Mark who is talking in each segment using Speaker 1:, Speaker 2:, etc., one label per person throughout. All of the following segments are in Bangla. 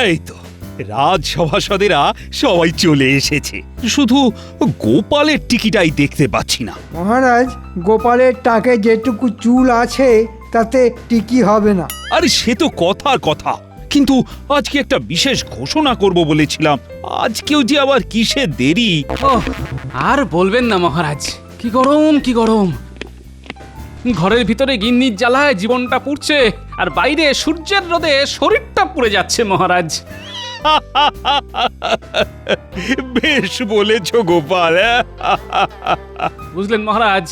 Speaker 1: এই তো রাজসভাসদেরা সবাই চলে এসেছে, শুধু গোপালের টিকিটাই দেখতে পাচ্ছি না।
Speaker 2: মহারাজ, গোপালের টাকে যেটুকু চুল আছে তাতে টিকি হবে না।
Speaker 1: আরে সে তো কথার কথা, কিন্তু আজকে একটা বিশেষ ঘোষণা করব বলেছিলাম, আজকেও যে আবার কিসের দেরি।
Speaker 3: ওহ, আর বলবেন না মহারাজ, কি গরম কি গরম। ঘরের ভিতরে গিন্নির জ্বালায় জীবনটা পুড়ছে, আর বাইরে সূর্যের রোদে শরীরটা পুড়ে যাচ্ছে মহারাজ।
Speaker 1: বেশ বলেছ গোপাল।
Speaker 3: বুঝলেন মহারাজ,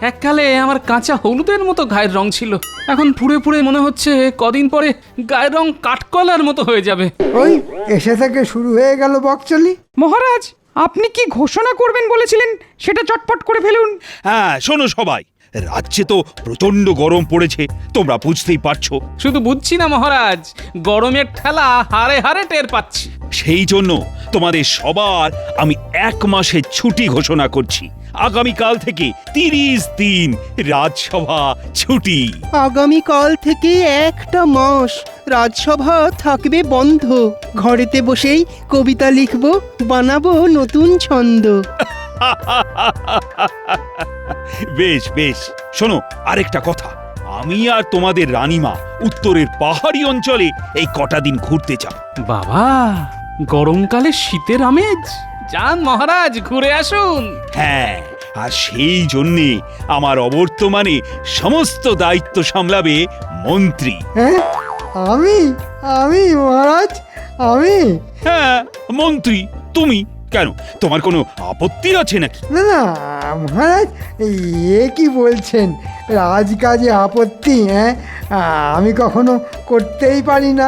Speaker 3: এককালে আমার কাঁচা হলুদের মতো গায়ের রং ছিল, এখন পুড়ে পুড়ে মনে হচ্ছে কদিন পরে গায়ের রং কাঠকয়লার মতো হয়ে যাবে।
Speaker 2: ওই এসে থেকে শুরু হয়ে গেল বকচলি।
Speaker 4: মহারাজ, আপনি কি ঘোষণা করবেন বলেছিলেন সেটা চটপট করে ফেলুন।
Speaker 1: হ্যাঁ শোনো সবাই, রাজ্যে তো প্রচন্ড গরম পড়েছে, তোমরা বুঝতেই পারছো।
Speaker 3: শুধু বুঝছি না মহারাজ, গরমের ঠেলা হারে হারে টের পাচ্ছি।
Speaker 1: সেই জন্য তোমাদের সবার আমি 1 মাসের ছুটি ঘোষণা করছি। আগামীকাল থেকে 30 দিন রাজসভা ছুটি।
Speaker 5: আগামীকাল থেকে 1 মাস রাজসভা থাকবে বন্ধ। ঘরেতে বসেই কবিতা লিখব, বানাবো নতুন ছন্দ।
Speaker 1: বেশ বেশ, শোনো আরেকটা কথা, আমি আর তোমাদের রানীমা উত্তরের পাহাড়ি অঞ্চলে এই কটা দিন ঘুরতে যাব।
Speaker 3: বাবা, গরমকালে শীতের আমেজ, যান মহারাজ ঘুরে আসুন।
Speaker 1: হ্যাঁ, আর সেই জন্যে আমার অবর্তমানে সমস্ত দায়িত্ব সামলাবে মন্ত্রী।
Speaker 2: হ্যাঁ, আমি আমি মহারাজ, আমি?
Speaker 1: হ্যাঁ মন্ত্রী, তুমি। কেন, তোমার কোনো আপত্তি আছে নাকি?
Speaker 2: না না মহারাজ, এ কি বলছেন? রাজকাজে আপত্তি? হ্যাঁ, আমি কখনো করতেই পারি না।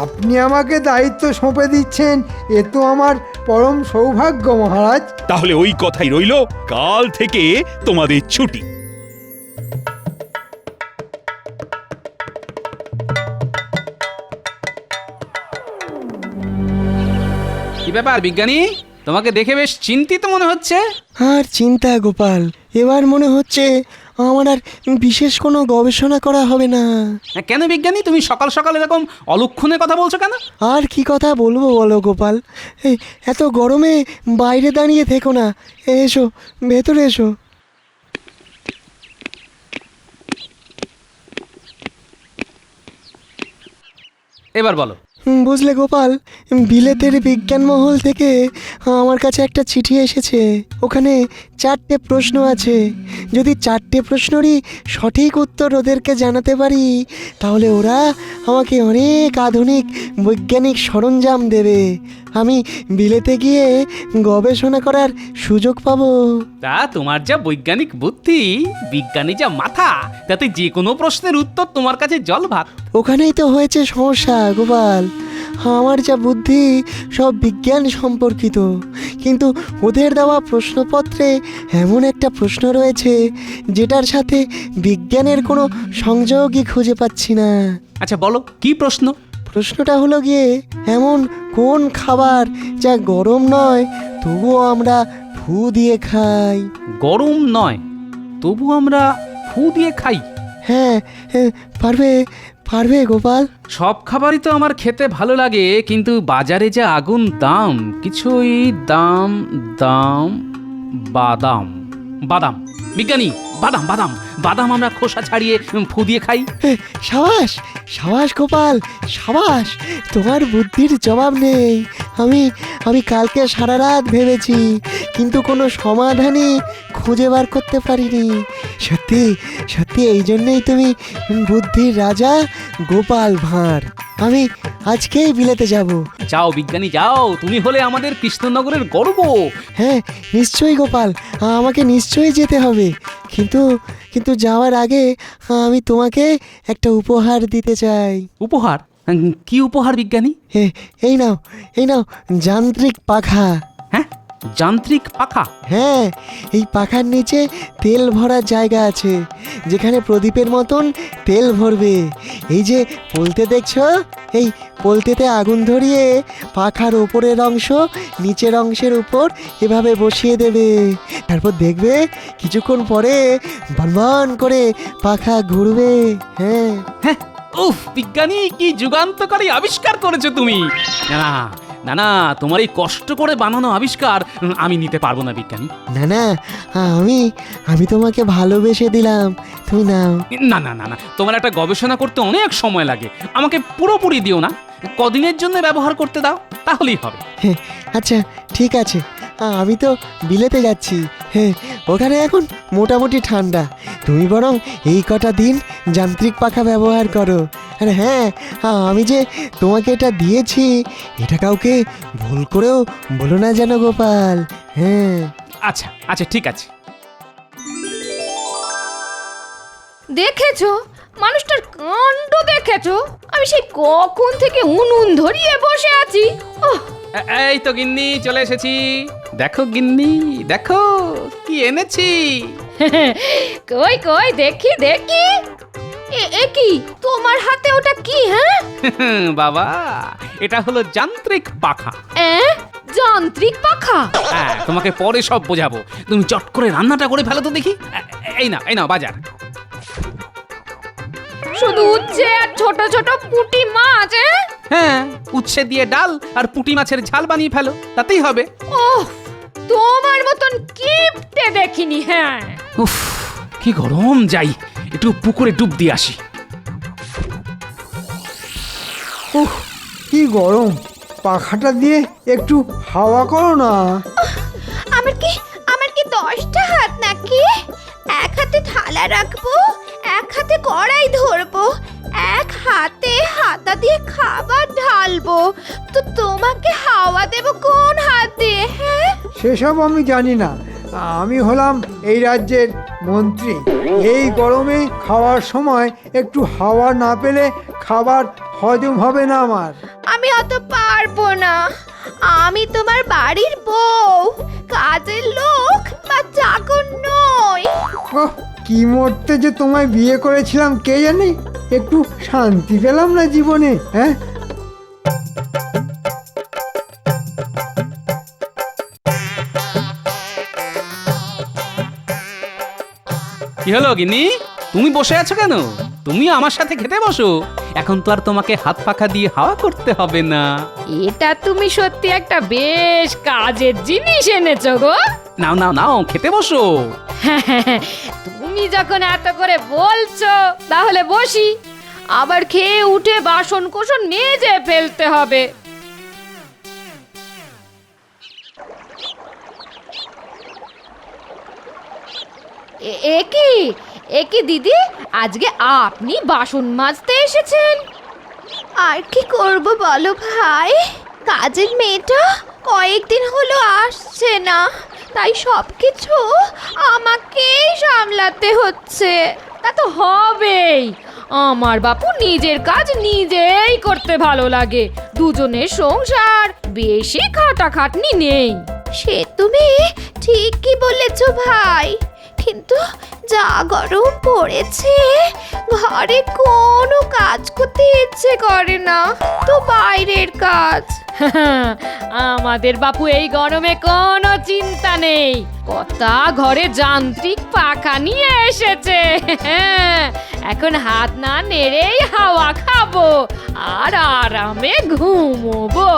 Speaker 2: আপনি আমাকে দায়িত্ব সঁপে দিচ্ছেন, এ তো আমার পরম সৌভাগ্য মহারাজ।
Speaker 1: তাহলে ওই কথাই রইল, কাল থেকে তোমাদের ছুটি।
Speaker 3: কি ব্যাপার বিজ্ঞানী, তোমাকে দেখে বেশ চিন্তিত মনে হচ্ছে।
Speaker 5: আর চিন্তা গোপাল, এবার মনে হচ্ছে আমার আর বিশেষ কোনো গবেষণা করা হবে না।
Speaker 3: কেন বিজ্ঞানী, তুমি সকাল সকাল এরকম অলক্ষণে কথা বলছো কেন?
Speaker 5: আর কি কথা বলবো বলো গোপাল, এই এত গরমে বাইরে দাঁড়িয়ে থেকো না, এসো ভেতরে এসো।
Speaker 3: এবার বলো।
Speaker 5: বুঝলে গোপাল, বিলেতের বিজ্ঞান মহল থেকে আমার কাছে একটা চিঠি এসেছে। ওখানে 4টে প্রশ্ন আছে। যদি 4টে প্রশ্নেরই সঠিক উত্তর ওদেরকে জানাতে পারি, তাহলে ওরা আমাকে অনেক আধুনিক বৈজ্ঞানিক সরঞ্জাম দেবে। আমি বিলেতে গিয়ে গবেষণা করার সুযোগ পাবো।
Speaker 3: তা তোমার যা বৈজ্ঞানিক বুদ্ধি, বিজ্ঞানী যা মাথা, তাতে যে কোনো প্রশ্নের উত্তর তোমার কাছে জল ভাত।
Speaker 5: ওখানেই তো হয়েছে সমস্যা গোপাল, আমার যা বুদ্ধি সব বিজ্ঞান সম্পর্কিত, কিন্তু ওদের দেওয়া প্রশ্নপত্রে এমন একটা প্রশ্ন রয়েছে যেটার সাথে বিজ্ঞানের কোনো সংযোগই খুঁজে পাচ্ছি না।
Speaker 3: আচ্ছা বলো, কি প্রশ্ন?
Speaker 5: প্রশ্নটা হলো গিয়ে, এমন কোন খাবার যা গরম নয় তবুও আমরা ফু দিয়ে খাই?
Speaker 3: গরম নয় তবু আমরা ফু দিয়ে খাই?
Speaker 5: হ্যাঁ, পারবে পারবে গোপাল?
Speaker 3: সব খাবারই তো আমার খেতে ভালো লাগে, কিন্তু বাজারে যে আগুন দাম, কিছুই দাম দাম বাদাম। বাদাম বিজ্ঞানী, বাদাম বাদাম বাদাম আমরা খোসা ছাড়িয়ে ফু দিয়ে খাই।
Speaker 5: সাবাস সাবাস গোপাল, সাবাস, তোমার বুদ্ধির জবাব নেই। আমি কালকে সারা রাত ভেবেছি, কিন্তু কোনো সমাধানই খুঁজে বার করতে পারিনি। সত্যি সত্যি এই জন্যই তুমি বুদ্ধির রাজা গোপাল ভাঁড়। আমি আজকেই বিলেতে যাব।
Speaker 3: যাও বিজ্ঞানী যাও, তুমি হলে আমাদের কৃষ্ণনগরের গর্ব।
Speaker 5: হ্যাঁ নিশ্চয়ই গোপাল, আমাকে নিশ্চয়ই যেতে হবে, কিন্তু কিন্তু যাওয়ার আগে আমি তোমাকে একটা উপহার দিতে চাই।
Speaker 3: উপহার? কি উপহার বিজ্ঞানী?
Speaker 5: এই নাও, এই নাও যান্ত্রিক পাখা।
Speaker 3: হ্যাঁ, যান্ত্রিক পাখা?
Speaker 5: হ্যাঁ, এই পাখার নিচে তেল ভরার জায়গা আছে, যেখানে প্রদীপের মতন তেল ভরবে। এই যে পোলতে দেখছো, এই পোলতেতে আগুন ধরিয়ে পাখার ওপরের অংশ নিচের অংশের উপর এভাবে বসিয়ে দেবে। তারপর দেখবে কিছুক্ষণ পরে বনবন করে পাখা ঘুরবে। হ্যাঁ
Speaker 3: হ্যাঁ, উফ বিজ্ঞানী কি যুগান্তকারী আবিষ্কার করেছো তুমি। না না না না, তোমার এই কষ্ট করে বানানো আবিষ্কার আমি নিতে পারবো না বিজ্ঞানী।
Speaker 5: না না, আমি আমি তোমাকে ভালোবেসে দিলাম, তুমি নাও।
Speaker 3: না না না না, তোমার একটা গবেষণা করতে অনেক সময় লাগে, আমাকে পুরোপুরি দিও না, কদিনের জন্য ব্যবহার করতে দাও, তাহলেই হবে।
Speaker 5: আচ্ছা ঠিক আছে, আমি তো বিলেতে যাচ্ছি। হ্যাঁ, ওখানে এখন মোটামুটি ঠান্ডা। তুমি বরং এই কটা দিন যান্ত্রিক পাখা ব্যবহার করো। আর হ্যাঁ, আমি যে তোমাকে এটা দিয়েছি এটা কাউকে ভুল করেও বলো না যেন গোপাল। হ্যাঁ
Speaker 3: আচ্ছা আচ্ছা ঠিক আছে।
Speaker 6: দেখেছো মানুষটার কাণ্ড দেখেছো? আমি সেই কখন থেকে উনুন ধরিয়ে বসে আছি। ওহ,
Speaker 3: এই তো গিন্নি চলে এসেছি। দেখো গিন্নি, দেখো কি এনেছি।
Speaker 6: কই কই দেখি দেখি। এ কি তোমার হাতে ওটা কি? হ্যাঁ
Speaker 3: বাবা, এটা হলো যান্ত্রিক পাখা।
Speaker 6: যান্ত্রিক পাখা?
Speaker 3: হ্যাঁ, তোমাকে পরে সব বোঝাবো, তুমি চট করে রান্নাটা করে ফেলো তো দেখি। এই নাও বাজার।
Speaker 6: শুধু উচ্ছে আর ছোট ছোট পুঁটি মাছ?
Speaker 3: হ্যাঁ, উচ্ছে দিয়ে ডাল আর পুঁটি মাছের ঝাল বানিয়ে ফেলো, তাতেই হবে।
Speaker 6: ওহ, তোমার মতন কিপটে দেখিনি। হ্যাঁ
Speaker 3: উফ কি গরম, যাই একটু পুকুরে ডুব দিয়ে আসি।
Speaker 2: উহ, কি গরম! পাখাটা দিয়ে একটু হাওয়া করো না।
Speaker 6: আমার কি 10টা হাত নাকি? এক হাতে থালা রাখবো, এক হাতে কড়াই ধরবো, এক হাতে হাতা দিয়ে খাবার ঢালবো, তো তোমাকে হাওয়া দেব কোন হাত দিয়ে? হ্যাঁ
Speaker 2: সেসব আমি জানি না। আমি হলাম এই রাজ্যের মন্ত্রী। এই গরমে খাওয়ার সময় একটু হাওয়া না পেলে খাবার হজম হবে না আমার।
Speaker 6: আমি অত পারবো না। আমি তোমার বাড়ির বউ, কাজের লোক বা চাকর নই।
Speaker 2: ওহ, কি মরতে যে তোমায় বিয়ে করেছিলাম কে জানে, একটু শান্তি পেলাম না জীবনে। হ্যাঁ,
Speaker 3: কি হলো গিন্নি, তুমি বসে আছো কেন? তুমি আমার সাথে খেতে বসো, এখন তো আর তোমাকে হাত পাখা দিয়ে হাওয়া করতে হবে না।
Speaker 6: এটা তুমি সত্যি একটা বেশ কাজের জিনিস এনেছো গো।
Speaker 3: নাও নাও নাও, খেতে বসো।
Speaker 6: তুমি যখন এত করে বলছো তাহলে বসি। আবার খেয়ে উঠে বাসন কোসন মেজে ফেলতে হবে। এ কি দিদি, আজকে আপনি বাসন মাজতে এসেছেন? আর কি করব বলো ভাই, কাজের মেয়েটা কয়েকদিন হলো আসছে না, তাই সবকিছু আমাকেই সামলাতে হচ্ছে। তা তো হবেই, আমার বাপু নিজের কাজ নিজেই করতে ভালো লাগে। দুজনের সংসার, বেশি খাটাখাটনি নেই। সে তুমি ঠিকই বলেছ ভাই, কিন্তু যা গরম পড়েছে ঘরে কোনো কাজ করতে ইচ্ছে করে না, তো বাইরের কাজ। আমাদের বাপু এই গরমে কোনো চিন্তা নেই, কটা ঘরে যান্ত্রিক পাখা নিয়ে এসেছে। এখন হাত না নেড়েই হাওয়া খাবো আর আরামে ঘুমোবো।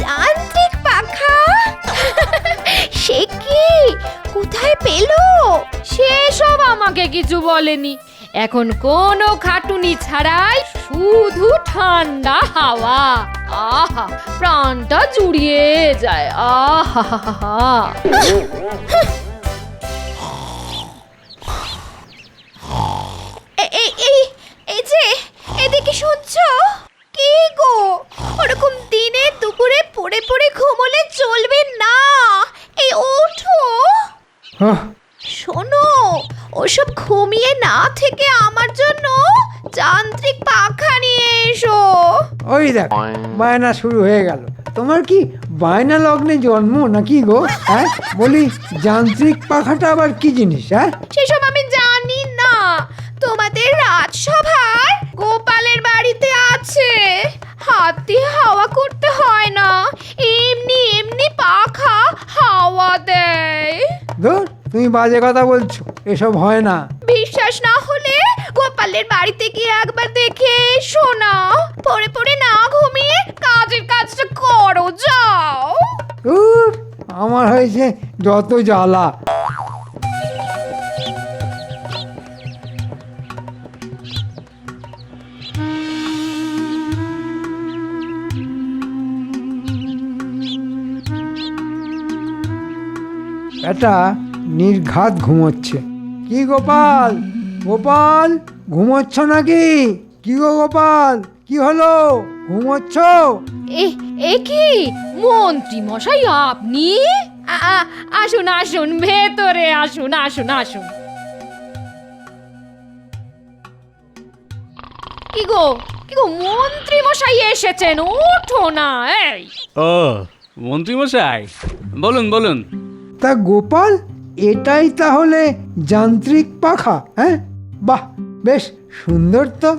Speaker 6: যান্ত্রিক পাখা? সে কি, কোথায় পেলো? সেসব আমাকে কিছু বলেনি। এখন কোনো খাটুনি ছাড়াই শুধু ঠান্ডা হাওয়া। আহা, প্রাণটা জুড়িয়ে যায়। আহা, এই যে এদিকে শুনছো? কি গো, ওরকম দিনে দুপুরে পড়ে পড়ে ঘুমোলে চলবে না, এই ওঠো। শোনো, ওসব ঘুমিয়ে না থেকে আমার জন্য যান্ত্রিক পাখা নিয়ে এসো।
Speaker 2: ওই দেখ, বায়না শুরু হয়ে গেল। তোমার কি বায়না লগ্নে জন্ম নাকি গো? হ্যাঁ, বলি যান্ত্রিক পাখাটা আবার কি জিনিস? হ্যাঁ,
Speaker 6: সেসব আমি জানি না। তোমাদের রাজসভার গোপালের বাড়িতে আছে, হাত দিয়ে হাওয়া করতে হয় না, এমনি এমনি পাখা হাওয়া দেয়।
Speaker 2: ধুর, তুমি বাজে কথা বলছো, এসব হয় না।
Speaker 6: বিশ্বাস না হলে গোপালের বাড়ি বাড়িতে গিয়ে একবার দেখে এসো না। পড়ে পড়ে না ঘুমিয়ে কাজের কাজটা করো, যাও।
Speaker 2: উফ, আমার হয়েছে যত জ্বালা। এটা নির্ঘাত ঘুমোচ্ছে। কি গোপাল, গোপাল ঘুমোচ্ছ নাকি? কি গো গোপাল, কি হলো, ঘুমোচ্ছ?
Speaker 6: এ কি মন্ত্রী মশাই আপনি? আসুন আসুন, ভেতরে আসুন, আসুন আসুন। কি গো মন্ত্রী মশাই এসেছেন, ওঠো না। এই
Speaker 3: ও মন্ত্রী মশাই, বলুন বলুন।
Speaker 2: তা গোপাল, এটাই তাহলে যান্ত্রিক পাখা? হ্যাঁ, বাহ, বেশ সুন্দর তো।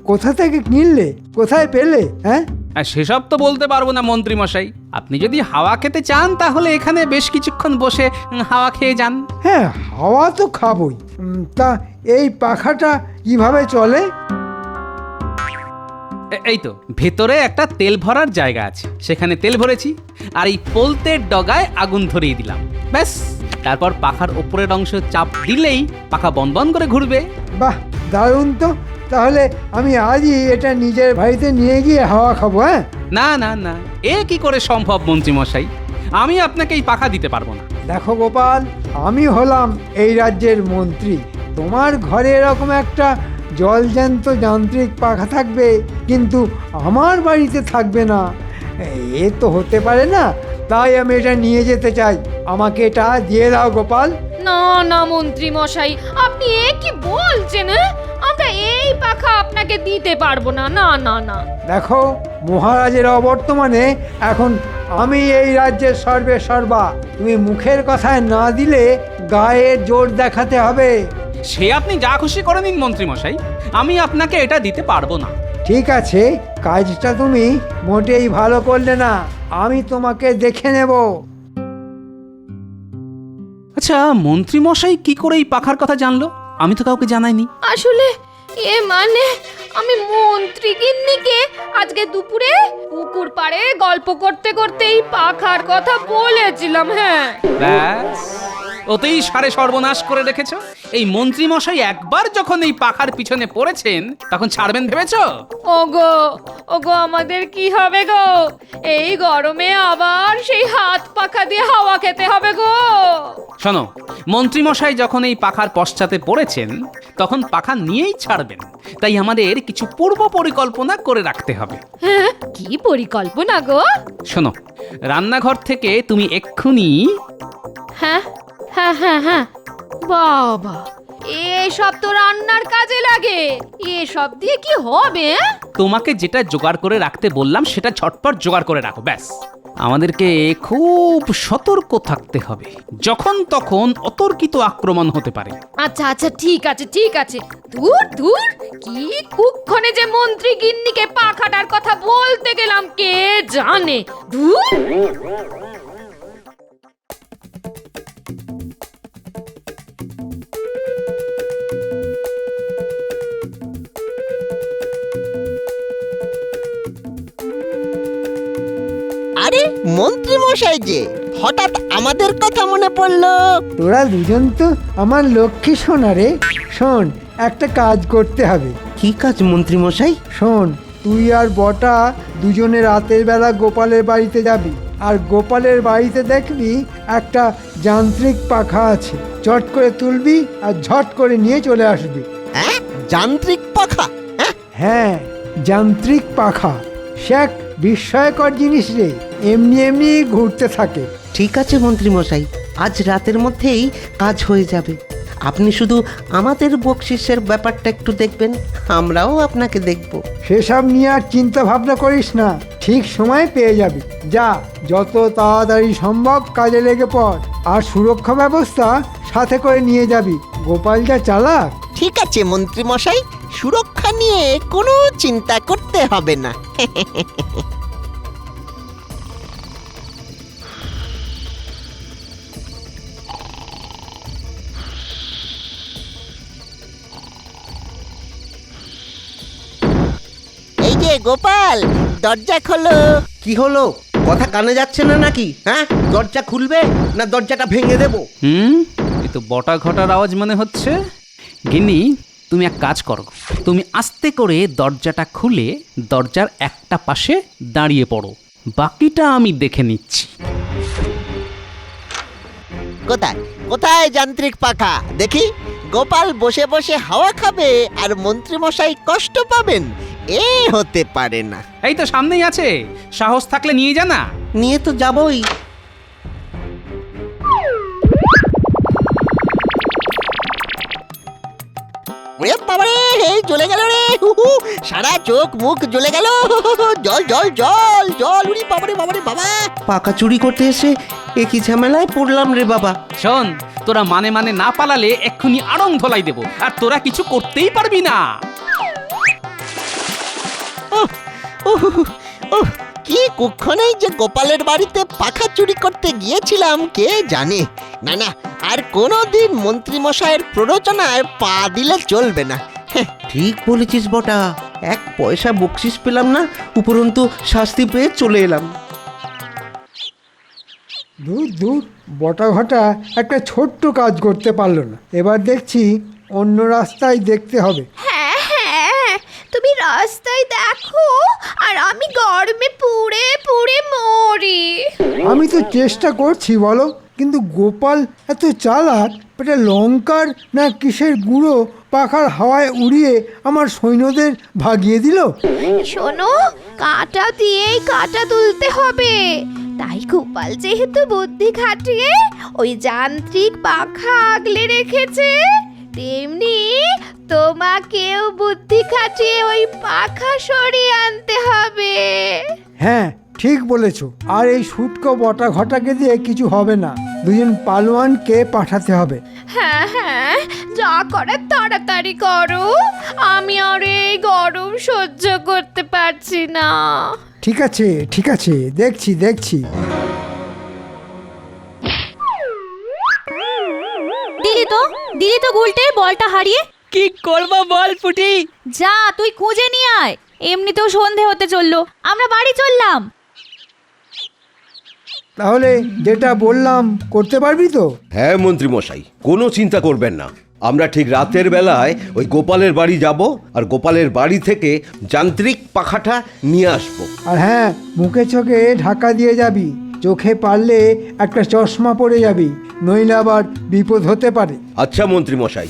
Speaker 2: কোথা থেকে কিনলে, কোথায় পেলে? হ্যাঁ,
Speaker 3: আর সেসব তো বলতে পারবো না মন্ত্রী মশাই। আপনি যদি হাওয়া খেতে চান তাহলে এখানে বেশ কিছুক্ষণ বসে হাওয়া খেয়ে যান।
Speaker 2: হ্যাঁ, হাওয়া তো খাবই। তা এই পাখাটা কিভাবে চলে?
Speaker 3: এই তো ভেতরে একটা তেল ভরার জায়গা আছে, সেখানে তেল ভরেছি আর এই পোলতের ডগায় আগুন ধরিয়ে দিলাম, ব্যাস। তারপর পাখার ওপরের অংশ চাপ দিলেই পাখা বন বন করে ঘুরবে।
Speaker 2: বাহ, দারুণ তো। তাহলে আমি আজই এটা নিজের বাড়িতে নিয়ে গিয়ে হাওয়া খাবো। হ্যাঁ,
Speaker 3: না না না, এ কি করে সম্ভব মন্ত্রী মশাই? আমি আপনাকে এই পাখা দিতে পারবো না।
Speaker 2: দেখো গোপাল, আমি হলাম এই রাজ্যের মন্ত্রী। তোমার ঘরে এরকম একটা জলজ্যান্ত যান্ত্রিক পাখা থাকবে, কিন্তু আমার বাড়িতে থাকবে না। এ তো হতে পারে না। তাই আমি এটা নিয়ে যেতে চাই। আমাকে এটা দিয়ে দাও গোপাল।
Speaker 6: না না মন্ত্রী মশাই, আপনি এ কি বলছেন? আমরা এই পাখা আপনাকে দিতে পারবো না। না না না।
Speaker 2: দেখো, মহারাজের অবর্তমানে এখন আমি এই রাজ্যের সর্বে সর্বা। তুমি মুখের কথায় না দিলে গায়ে জোর দেখাতে হবে।
Speaker 3: সে আপনি যা খুশি করে নিন মন্ত্রী মশাই, আমি আপনাকে এটা দিতে পারবো না।
Speaker 2: ঠিক আছে, কাজটা তুমি মোটেই ভালো করলে না। আমি তোমাকে দেখে নেব।
Speaker 3: আচ্ছা মন্ত্রী মশাই কি করে এই পাখার কথা জানলো? আমি তো কাউকে জানাইনি।
Speaker 6: আসলে মানে আমি মন্ত্রী গিন্নিকে আজকে দুপুরে পুকুর পাড়ে গল্প করতে করতে এই পাখার কথা বলেছিলাম। হ্যাঁ,
Speaker 3: ব্যাস, ওতেই সারে সর্বনাশ করে রেখেছো। এই মন্ত্রী মশাই একবার যখন এই পাখার পিছনে পড়েছেন তখন ছাড়বেন ভেবেছো?
Speaker 6: ওগো আমাদের কি হবে গো? এই গরমে আবার সেই হাত পাখা দিয়ে হাওয়া খেতে হবে গো।
Speaker 3: শোনো, মন্ত্রী মশাই যখন এই পাখার পশ্চাতে পড়েছেন তখন পাখা নিয়েই ছাড়বেন। তাই আমাদের কিছু পূর্ব পরিকল্পনা করে রাখতে হবে।
Speaker 6: হ্যাঁ, কি পরিকল্পনা গো?
Speaker 3: শোনো, রান্নাঘর থেকে তুমি এক্ষুনি
Speaker 6: হ্যাঁ হ্যাঁ হ্যাঁ হ্যাঁ, বাবা, এসব তো রান্নার কাজে লাগে। এসব দিয়ে কি হবে?
Speaker 3: তোমাকে যেটা জোগাড় করে রাখতে বললাম সেটা ঝটপট জোগাড় করে রাখো, ব্যাস। আমাদেরকে খুব সতর্ক থাকতে হবে, যখন তখন অতর্কিত আক্রমণ হতে পারে।
Speaker 6: আচ্ছা আচ্ছা, ঠিক আছে ঠিক আছে। দূর দূর, কি কুক্ষণে যে মন্ত্রী গিন্নিকে পাখাটার কথা বলতে গেলাম কে জানে। দূর।
Speaker 5: আরে মন্ত্রী মশাই যে, হঠাৎ আমাদের কথা মনে পড়লো।
Speaker 2: তোরা দুজন তো আমার লক্ষ্মী সোনা রে। শোন, একটা কাজ করতে হবে।
Speaker 5: কি কাজ মন্ত্রী মশাই?
Speaker 2: শোন, তুই আর বটা দুজনে রাতের বেলা গোপালের বাড়িতে যাবি, আর গোপালের বাড়িতে দেখবি একটা যান্ত্রিক পাখা আছে। চট করে তুলবি আর ঝট করে নিয়ে চলে আসবি।
Speaker 5: হ্যাঁ, যান্ত্রিক পাখা?
Speaker 2: হ্যাঁ, যান্ত্রিক পাখা। সে এক বিস্ময়কর জিনিস রে, এমনি এমনি ঘুরতে থাকে।
Speaker 7: ঠিক আছে মন্ত্রী মশাই, আজ রাতের মধ্যেই কাজ হয়ে যাবে। আপনি শুধু আমাদের বকশিসের ব্যাপারটা একটু দেখবেন, আমরাও আপনাকে দেখব।
Speaker 2: সেসব নিয়ে আর চিন্তা ভাবনা করিস না, ঠিক সময় পেয়ে যাবি। যা, যত তাড়াতাড়ি সম্ভব কাজে লেগে পড়, আর সুরক্ষা ব্যবস্থা সাথে করে নিয়ে যাবি। গোপাল যা চালাক।
Speaker 5: ঠিক আছে মন্ত্রী মশাই, সুরক্ষা নিয়ে কোনো চিন্তা করতে হবে না। কিরে গোপাল, দরজা খোলো।
Speaker 7: কি হলো? কথা কানে যাচ্ছে না নাকি? হ্যাঁ, দরজা খুলবে না দরজাটা ভেঙে দেবো?
Speaker 3: এই তো বটা ঘটার আওয়াজ মনে হচ্ছে। গিন্নি, তুমি এক কাজ করো, তুমি আস্তে করে দরজাটা খুলে দরজার একটা পাশে দাঁড়িয়ে পড়ো, বাকিটা আমি দেখে নিচ্ছি।
Speaker 5: কোথায় কোথায় যান্ত্রিক পাখা দেখি? গোপাল বসে বসে হাওয়া খাবে আর মন্ত্রীমশাই কষ্ট পাবেন, এ হতে পারে না।
Speaker 3: এই তো সামনেই আছে, সাহস থাকলে নিয়ে যা না।
Speaker 7: নিয়ে তো যাবই।
Speaker 5: ওরে বাবারে, এই জ্বলে গেল রে, সারা চোখ মুখ জ্বলে গেল। জল জল জল জল, উড়ি বাবারে বাবারে বাবা।
Speaker 7: পাকা চুরি করতে এসে একই ঝামেলায় পড়লাম রে বাবা।
Speaker 3: শোন, তোরা মানে মানে না পালালে এক্ষুনি আড়ং ধলাই দেবো, আর তোরা কিছু করতেই পারবি না।
Speaker 5: কি কুক্ষণেই যে গোপালের বাড়িতে পাখা চুরি করতে গিয়েছিলাম কে জানে। না না, আর কোনোদিন মন্ত্রীমশাইয়ের প্ররোচনায় পা দিলে চলবে না।
Speaker 7: ঠিক বলেছিস বটা, এক পয়সা বকশিস পেলাম না, উপরন্তু শাস্তি পেয়ে চলে এলাম।
Speaker 2: দূর দূর, বটা ঘটা একটা ছোট্ট কাজ করতে পারলো না। এবার দেখছি অন্য রাস্তায় দেখতে হবে।
Speaker 6: হ্যাঁ হ্যাঁ, তুমি রাস্তায় দেখো আর আমি গরমে পুড়ে পুড়ে মরি।
Speaker 2: আমি তো চেষ্টা করছি বলো, কিন্তু গোপাল এত চালাক, এটা লঙ্কার না কিসের গুঁড়ো পাখার হাওয়ায় উড়িয়ে আমার সৈন্যদের ভাগিয়ে দিল।
Speaker 6: শোনো, কাঁটা দিয়েই কাঁটা তুলতে হবে। তাই গোপাল যেহেতু বুদ্ধি খাটিয়ে ওই যান্ত্রিক পাখা আগলে রেখেছে, তেমনি তোমাকেও বুদ্ধি খাটিয়ে ওই পাখা সরিয়ে আনতে হবে।
Speaker 2: হ্যাঁ, ঠিক বলেছো। আর এই শুটকো বটা ঘটাকে দিয়ে কিছু হবে না, দুজন পালোয়ানকে পাঠাতে হবে।
Speaker 6: হ্যাঁ হ্যাঁ, যা করার তাড়াতাড়ি করো, আমি আর এই গরম সহ্য করতে পারছি না।
Speaker 2: ঠিক আছে ঠিক আছে, দেখছি দেখছি।
Speaker 8: দিলি তো গুলটের বলটা হারিয়ে।
Speaker 9: কি করব বল ফুটি?
Speaker 8: যা, তুই খুঁজে নিয়ে আয়। এমনিতেও সন্ধে হতে চললো, আমরা বাড়ি চললাম।
Speaker 2: তাহলে যেটা বললাম করতে পারবি তো?
Speaker 10: হ্যাঁ মন্ত্রী মশাই, কোনো চিন্তা করবেন না। আমরা ঠিক রাতের বেলায় ওই গোপালের বাড়ি যাব আর গোপালের বাড়ি থেকে যান্ত্রিক পাখাটা নিয়ে আসবো।
Speaker 2: আর হ্যাঁ, মুখে চোখে ঢাকা দিয়ে যাবি, চোখে পারলে একটা চশমা পরে যাবি, নইলে আবার বিপদ হতে পারে।
Speaker 10: আচ্ছা মন্ত্রী মশাই।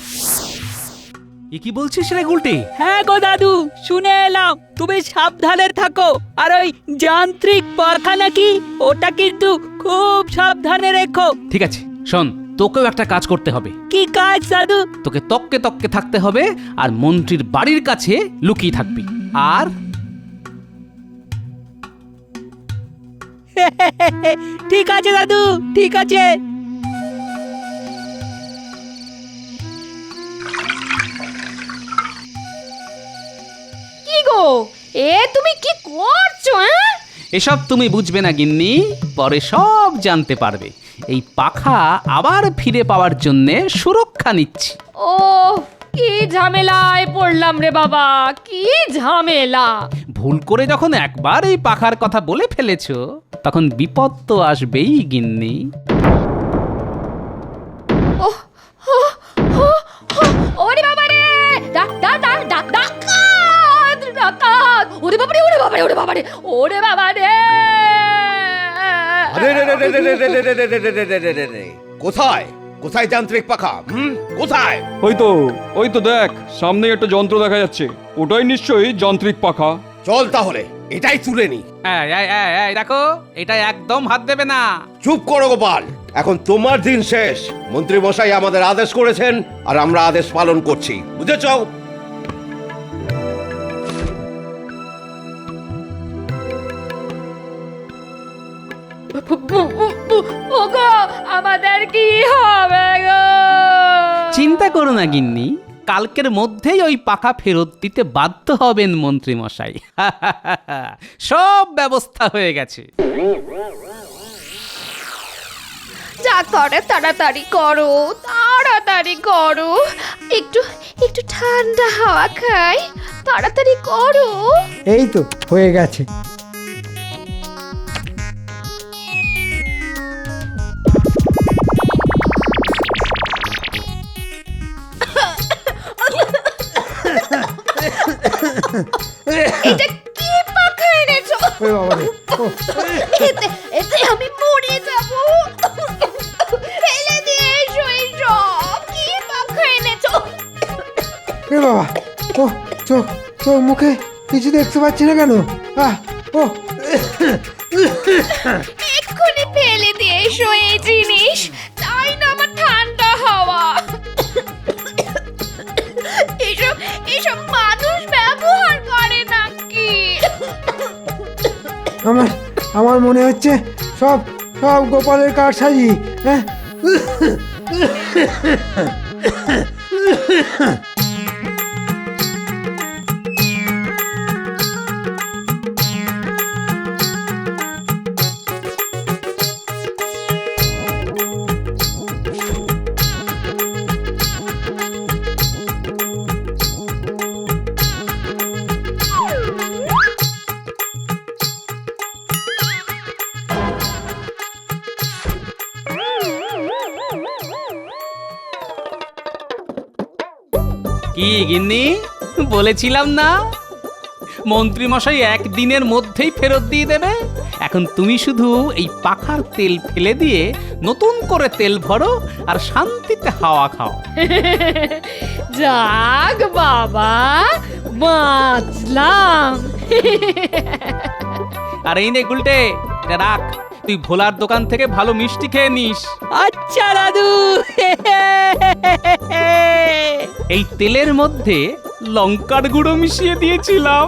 Speaker 3: এ কি বলছিস রে গুলটে?
Speaker 9: হ্যাঁ গো দাদু, শুনে এলাম তুমি সাবধানে থাকো। আর ওই যান্ত্রিক পাখা নাকি, ওটা কিন্তু খুব সাবধানে রেখো।
Speaker 3: ঠিক আছে, শোন, তোকেও একটা কাজ করতে হবে।
Speaker 9: কি কাজ দাদু?
Speaker 3: তোকে তককে তককে থাকতে হবে আর মন্ত্রীর বাড়ির কাছে লুকিয়ে থাকবি। আর
Speaker 9: ঠিক আছে দাদু, ঠিক আছে।
Speaker 6: কি গো, এ তুমি কি করছো?
Speaker 3: এসব তুমি বুঝবে না গিন্নি, পরে সব জানতে পারবে। এই পাখা আবার ফিরে পাওয়ার জন্যে সুরক্ষা নিচ্ছি।
Speaker 6: ও, কি ঝামেলায় পড়লাম রে বাবা, কি ঝামেলা।
Speaker 3: ভুল করে যখন একবার এই পাখার কথা বলে ফেলেছো, তখন বিপদ তো আসবেই গিন্নি।
Speaker 6: ওরে বাবা রে, ডাকাত, ওরে বাবা রে, ওরে বাবা রে, ওরে বাবা রে, ওরে বাবা রে।
Speaker 10: কোথায় কোথায় যান্ত্রিক পাখা? কোথায়?
Speaker 11: ওই তো দেখ, সামনে একটা যন্ত্র দেখা যাচ্ছে, ওটাই নিশ্চয়ই যান্ত্রিক পাখা।
Speaker 10: চল তাহলে এটাই তুলে নি।
Speaker 3: এই দেখো, এটা একদম হাত দেবে না।
Speaker 10: চুপ করো গোপাল, এখন তোমার দিন শেষ। মন্ত্রী মশাই আমাদের আদেশ করেছেন আর আমরা আদেশ পালন করছি, বুঝেছ?
Speaker 6: ওগো, আমাদের কি হবে গো?
Speaker 3: চিন্তা করো না গিন্নি, কালকের মধ্যেই ওই পাখা ফেরত দিতে বাধ্য হবেন মন্ত্রী মশাই। সব ব্যবস্থা হয়ে গেছে।
Speaker 6: যা করে তাড়াতাড়ি করো, তাড়াতাড়ি। তাড়াতাড়ি করো, একটু একটু ঠান্ডা হাওয়া খাই, তাড়াতাড়ি করো।
Speaker 2: এই তো হয়ে গেছে।
Speaker 6: এটা কি পাখা এনেছো?
Speaker 2: ওরে বাবা রে, ও,
Speaker 6: এতে এতে আমি মরে যাব। ফেলে দিয়ে এসো এসব, কি পাখা এনেছো?
Speaker 2: এ বাবা, ও চোখ চোখ মুখে কিছু দেখতে পাচ্ছি না কেন? ও
Speaker 6: এক্ষুনি ফেলে দিয়ে এসো এই জিনিস, তাই না আমার ঠান্ডা হাওয়া। এসব এসব মানুষ ব্যবহার করে নাকি?
Speaker 2: আমার মনে হচ্ছে সব সব গোপালের কারসাজি। হ্যাঁ,
Speaker 3: কি গিন্নি, বলেছিলাম না মন্ত্রী মশাই একদিনের মধ্যেই ফেরত দিয়ে দেবে। এখন তুমি শুধু এই পাখার তেল ফেলে দিয়ে নতুন করে তেল ভরো আর শান্তিতে হাওয়া খাও।
Speaker 6: যাক বাবা, বাঁচলাম।
Speaker 3: আর এই নে গুলটে, এটা রাখ, তুই ভোলার দোকান থেকে ভালো মিষ্টি খেয়ে নিস।
Speaker 9: আচ্ছা দাদু।
Speaker 3: এই তেলের মধ্যে লঙ্কার গুঁড়ো মিশিয়ে দিয়েছিলাম।